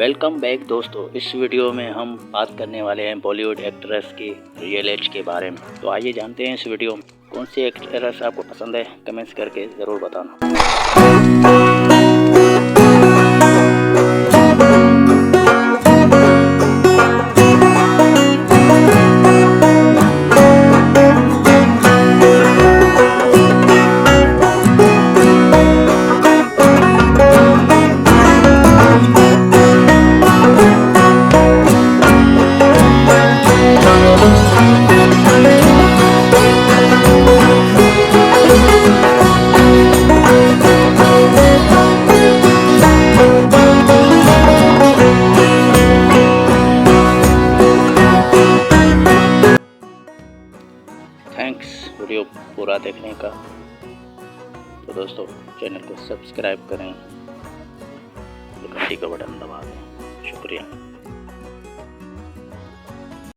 Welcome back दोस्तों। इस video में हम बात करने वाले हैं बॉलीवुड एक्ट्रेस की रियल एज के बारे में। तो आइए जानते हैं इस वीडियो में कौन सी एक्ट्रेस आपको पसंद है, कमेंट्स करके ज़रूर बताना। थैंक्स वीडियो पूरा देखने का। तो दोस्तों चैनल को सब्सक्राइब करें, घंटी का बटन दबा दें। शुक्रिया।